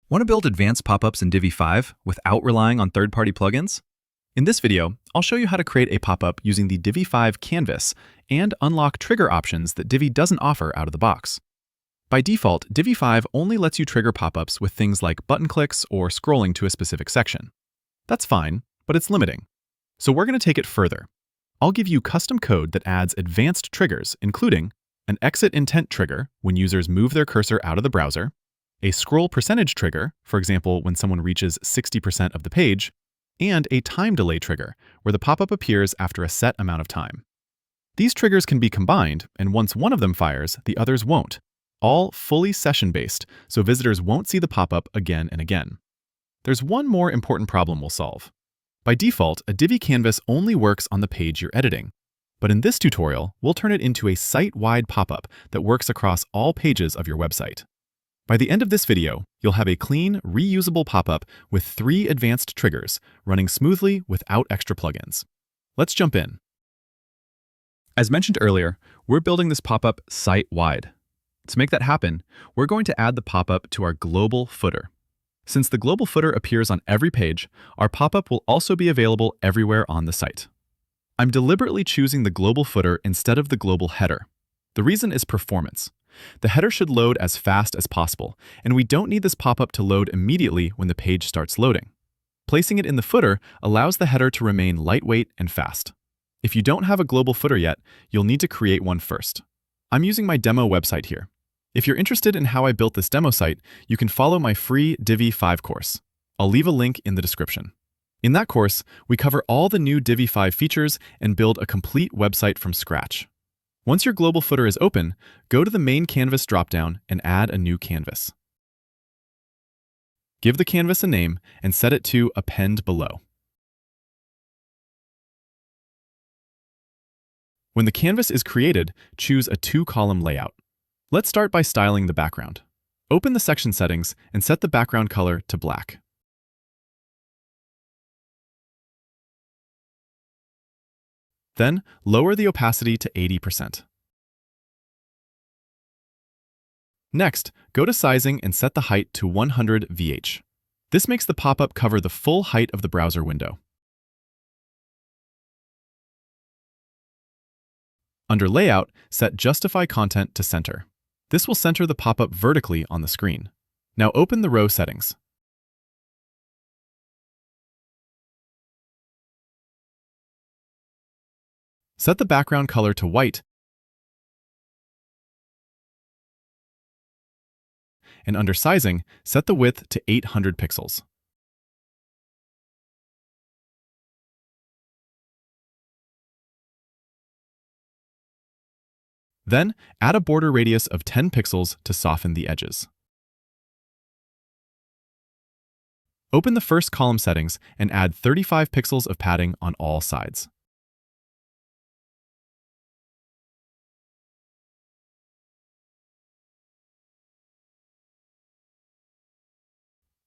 Want to build advanced pop-ups in Divi 5 without relying on third-party plugins? In this video, I'll show you how to create a pop-up using the Divi 5 canvas and unlock trigger options that Divi doesn't offer out of the box. By default, Divi 5 only lets you trigger pop-ups with things like button clicks or scrolling to a specific section. That's fine, but it's limiting. So we're going to take it further. I'll give you custom code that adds advanced triggers, including an exit intent trigger when users move their cursor out of the browser, a scroll percentage trigger, for example, when someone reaches 60% of the page, and a time delay trigger, where the pop-up appears after a set amount of time. These triggers can be combined, and once one of them fires, the others won't. All fully session-based, so visitors won't see the pop-up again and again. There's one more important problem we'll solve. By default, a Divi canvas only works on the page you're editing. But in this tutorial, we'll turn it into a site-wide pop-up that works across all pages of your website. By the end of this video, you'll have a clean, reusable pop-up with 3 advanced triggers running smoothly without extra plugins. Let's jump in. As mentioned earlier, we're building this pop-up site-wide. To make that happen, we're going to add the pop-up to our global footer. Since the global footer appears on every page, our pop-up will also be available everywhere on the site. I'm deliberately choosing the global footer instead of the global header. The reason is performance. The header should load as fast as possible, and we don't need this pop-up to load immediately when the page starts loading. Placing it in the footer allows the header to remain lightweight and fast. If you don't have a global footer yet, you'll need to create one first. I'm using my demo website here. If you're interested in how I built this demo site, you can follow my free Divi 5 course. I'll leave a link in the description. In that course, we cover all the new Divi 5 features and build a complete website from scratch. Once your global footer is open, go to the main canvas dropdown and add a new canvas. Give the canvas a name and set it to Append Below. When the canvas is created, choose a 2-column layout. Let's start by styling the background. Open the section settings and set the background color to black. Then, lower the opacity to 80%. Next, go to Sizing and set the height to 100 VH. This makes the pop-up cover the full height of the browser window. Under Layout, set Justify Content to Center. This will center the pop-up vertically on the screen. Now open the row settings. Set the background color to white, and under Sizing, set the width to 800 pixels. Then, add a border radius of 10 pixels to soften the edges. Open the first column settings and add 35 pixels of padding on all sides.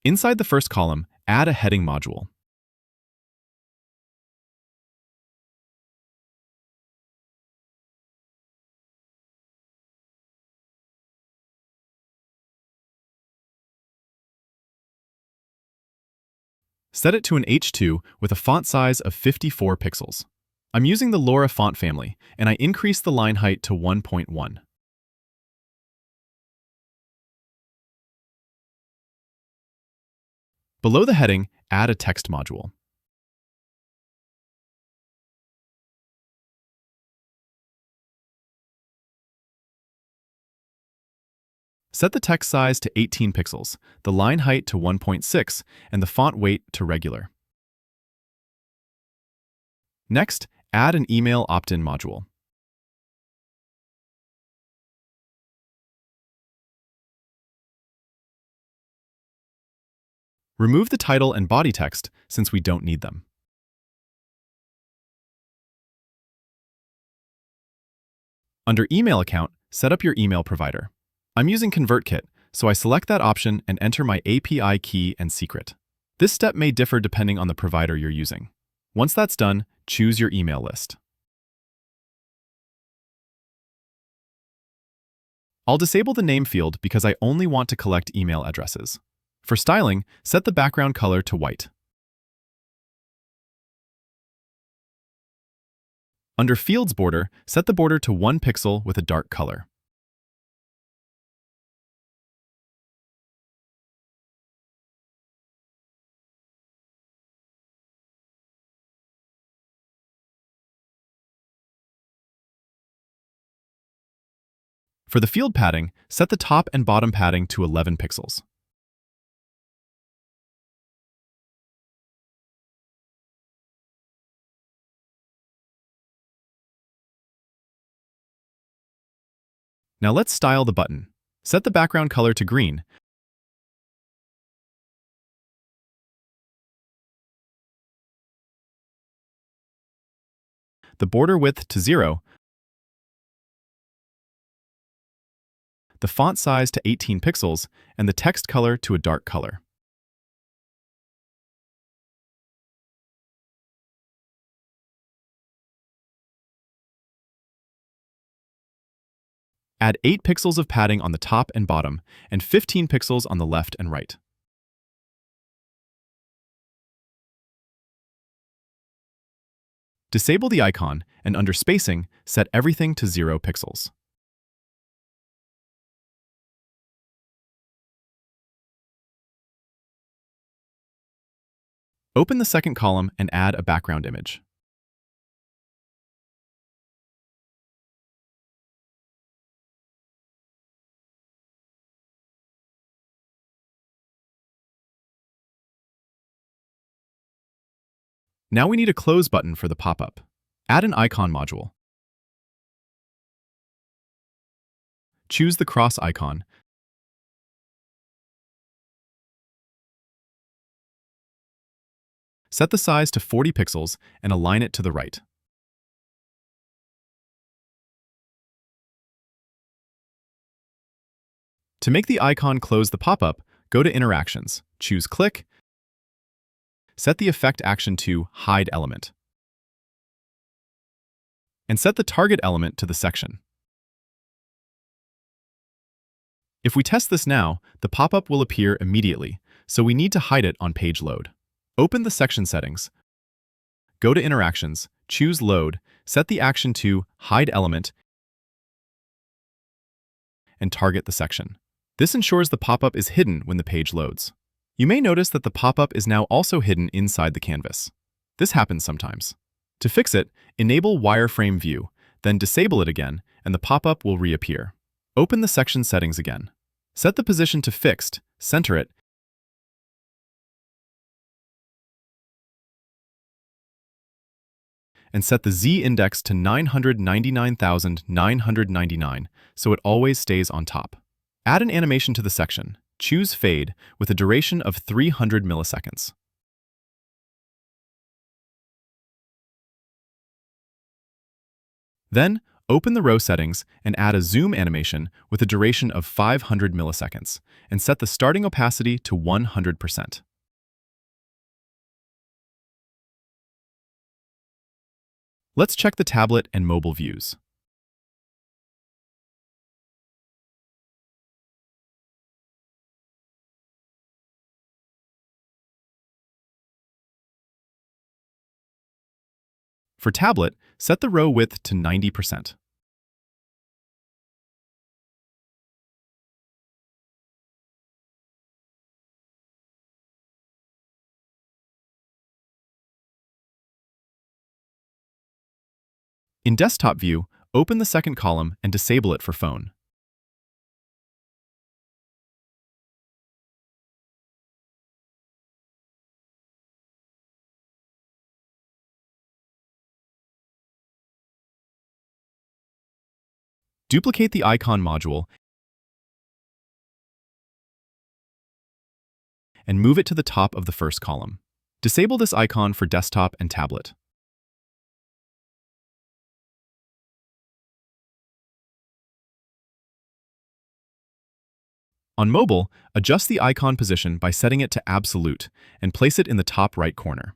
Inside the first column, add a heading module. Set it to an H2 with a font size of 54 pixels. I'm using the Laura font family, and I increase the line height to 1.1. Below the heading, add a text module. Set the text size to 18 pixels, the line height to 1.6, and the font weight to regular. Next, add an email opt-in module. Remove the title and body text since we don't need them. Under Email Account, set up your email provider. I'm using ConvertKit, so I select that option and enter my API key and secret. This step may differ depending on the provider you're using. Once that's done, choose your email list. I'll disable the name field because I only want to collect email addresses. For styling, set the background color to white. Under Fields border, set the border to 1 pixel with a dark color. For the field padding, set the top and bottom padding to 11 pixels. Now let's style the button. Set the background color to green. The border width to 0. The font size to 18 pixels, and the text color to a dark color. Add 8 pixels of padding on the top and bottom, and 15 pixels on the left and right. Disable the icon, and under spacing, set everything to 0 pixels. Open the second column and add a background image. Now we need a close button for the pop-up. Add an icon module. Choose the cross icon. Set the size to 40 pixels and align it to the right. To make the icon close the pop-up, go to Interactions, choose Click, set the effect action to Hide Element, and set the target element to the section. If we test this now, the pop-up will appear immediately, so we need to hide it on page load. Open the section settings, go to Interactions, choose Load, set the action to Hide Element, and target the section. This ensures the pop-up is hidden when the page loads. You may notice that the pop-up is now also hidden inside the canvas. This happens sometimes. To fix it, enable Wireframe View, then disable it again, and the pop-up will reappear. Open the section settings again. Set the position to Fixed, center it, and set the Z-index to 999,999 so it always stays on top. Add an animation to the section. Choose Fade with a duration of 300 milliseconds. Then, open the row settings and add a zoom animation with a duration of 500 milliseconds and set the starting opacity to 100%. Let's check the tablet and mobile views. For tablet, set the row width to 90%. In desktop view, open the second column and disable it for phone. Duplicate the icon module and move it to the top of the first column. Disable this icon for desktop and tablet. On mobile, adjust the icon position by setting it to absolute and place it in the top right corner.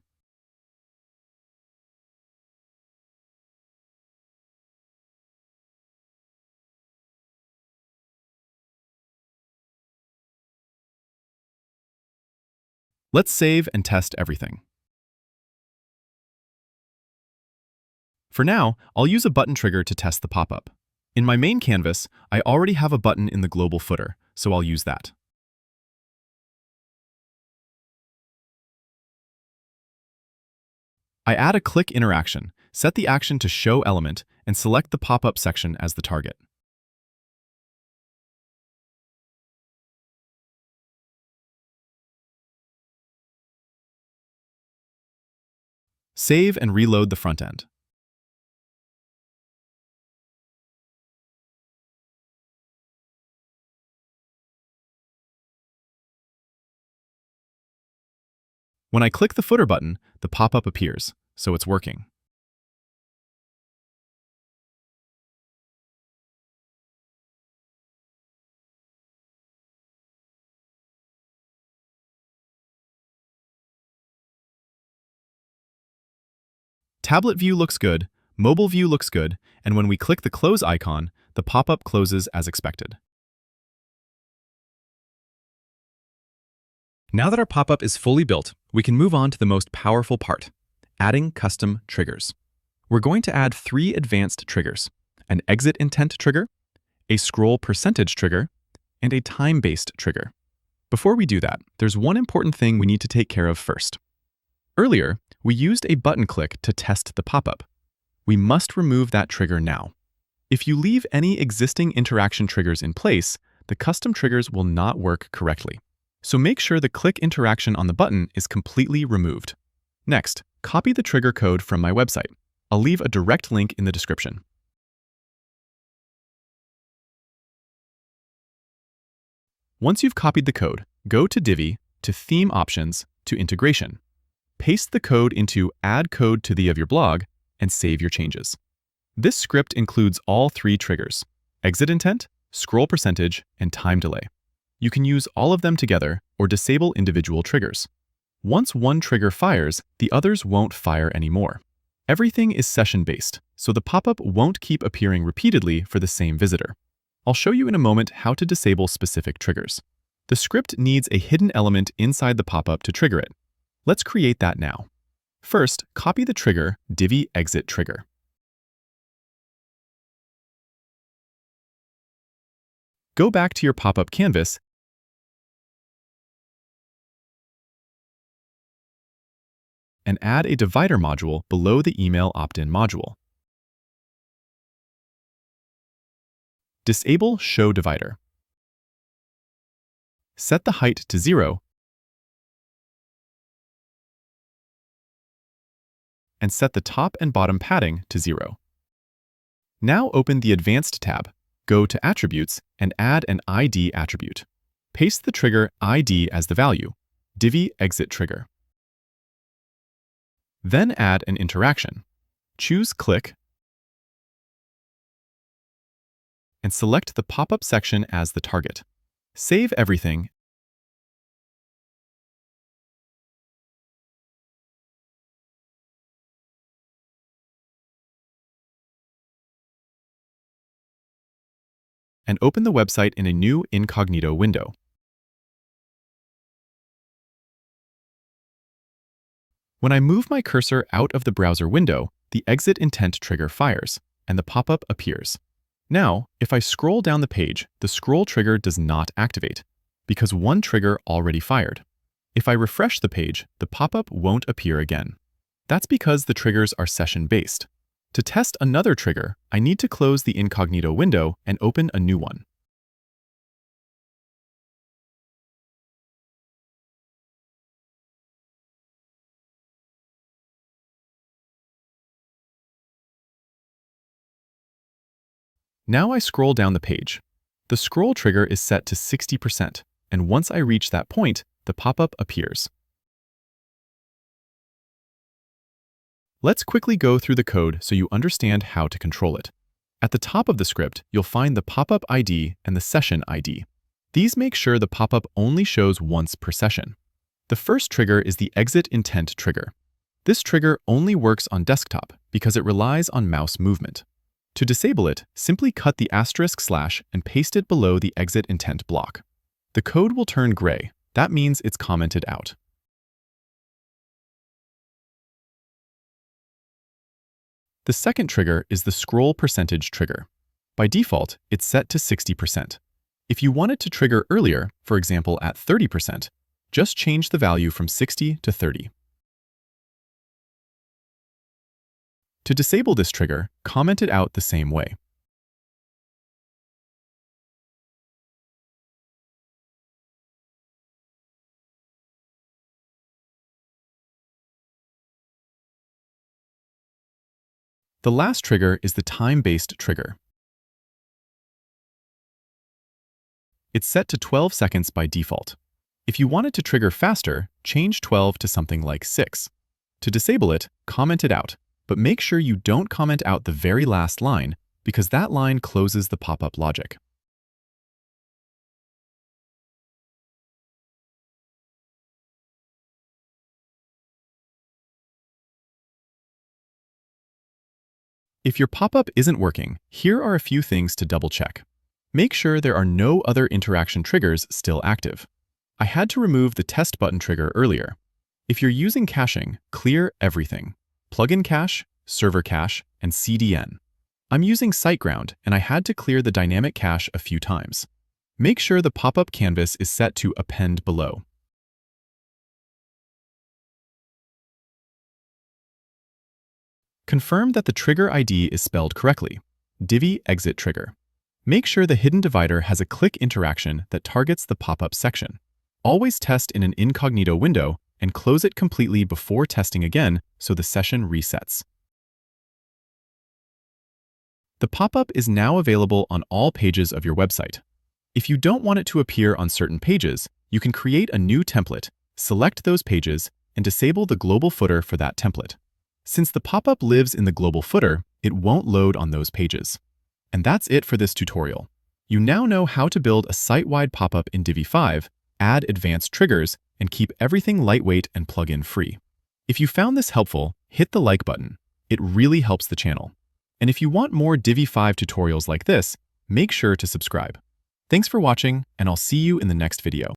Let's save and test everything. For now, I'll use a button trigger to test the pop-up. In my main canvas, I already have a button in the global footer, so I'll use that. I add a click interaction, set the action to show element, and select the pop-up section as the target. Save and reload the front end. When I click the footer button, the pop-up appears, so it's working. Tablet view looks good, mobile view looks good, and when we click the close icon, the pop-up closes as expected. Now that our pop-up is fully built, we can move on to the most powerful part, adding custom triggers. We're going to add 3 advanced triggers: an exit intent trigger, a scroll percentage trigger, and a time-based trigger. Before we do that, there's one important thing we need to take care of first. Earlier, we used a button click to test the pop-up. We must remove that trigger now. If you leave any existing interaction triggers in place, the custom triggers will not work correctly. So make sure the click interaction on the button is completely removed. Next, copy the trigger code from my website. I'll leave a direct link in the description. Once you've copied the code, go to Divi, to Theme Options, to Integration. Paste the code into Add Code to the of your blog and save your changes. This script includes all 3 triggers: exit intent, scroll percentage, and time delay. You can use all of them together or disable individual triggers. Once one trigger fires, the others won't fire anymore. Everything is session-based, so the pop-up won't keep appearing repeatedly for the same visitor. I'll show you in a moment how to disable specific triggers. The script needs a hidden element inside the pop-up to trigger it. Let's create that now. First, copy the trigger Divi exit trigger. Go back to your pop-up canvas and add a divider module below the email opt-in module. Disable Show Divider. Set the height to 0 and set the top and bottom padding to 0. Now open the Advanced tab, go to Attributes, and add an ID attribute. Paste the trigger ID as the value, Divi exit trigger. Then add an interaction. Choose Click and select the pop-up section as the target. Save everything and open the website in a new incognito window. When I move my cursor out of the browser window, the exit intent trigger fires, and the pop-up appears. Now, if I scroll down the page, the scroll trigger does not activate, because one trigger already fired. If I refresh the page, the pop-up won't appear again. That's because the triggers are session-based. To test another trigger, I need to close the incognito window and open a new one. Now I scroll down the page. The scroll trigger is set to 60%, and once I reach that point, the pop-up appears. Let's quickly go through the code so you understand how to control it. At the top of the script, you'll find the pop-up ID and the session ID. These make sure the pop-up only shows once per session. The first trigger is the exit intent trigger. This trigger only works on desktop because it relies on mouse movement. To disable it, simply cut the */ and paste it below the exit intent block. The code will turn gray. That means it's commented out. The second trigger is the scroll percentage trigger. By default, it's set to 60%. If you want it to trigger earlier, for example at 30%, just change the value from 60 to 30. To disable this trigger, comment it out the same way. The last trigger is the time-based trigger. It's set to 12 seconds by default. If you want it to trigger faster, change 12 to something like 6. To disable it, comment it out, but make sure you don't comment out the very last line because that line closes the pop-up logic. If your pop-up isn't working, here are a few things to double-check. Make sure there are no other interaction triggers still active. I had to remove the test button trigger earlier. If you're using caching, clear everything. Plugin cache, server cache, and CDN. I'm using SiteGround, and I had to clear the dynamic cache a few times. Make sure the pop-up canvas is set to append below. Confirm that the trigger ID is spelled correctly. Divi exit trigger. Make sure the hidden divider has a click interaction that targets the pop-up section. Always test in an incognito window and close it completely before testing again so the session resets. The pop-up is now available on all pages of your website. If you don't want it to appear on certain pages, you can create a new template, select those pages, and disable the global footer for that template. Since the pop-up lives in the global footer, it won't load on those pages. And that's it for this tutorial. You now know how to build a site-wide pop-up in Divi 5, add advanced triggers, and keep everything lightweight and plugin free. If you found this helpful, hit the like button. It really helps the channel. And if you want more Divi 5 tutorials like this, make sure to subscribe. Thanks for watching, and I'll see you in the next video.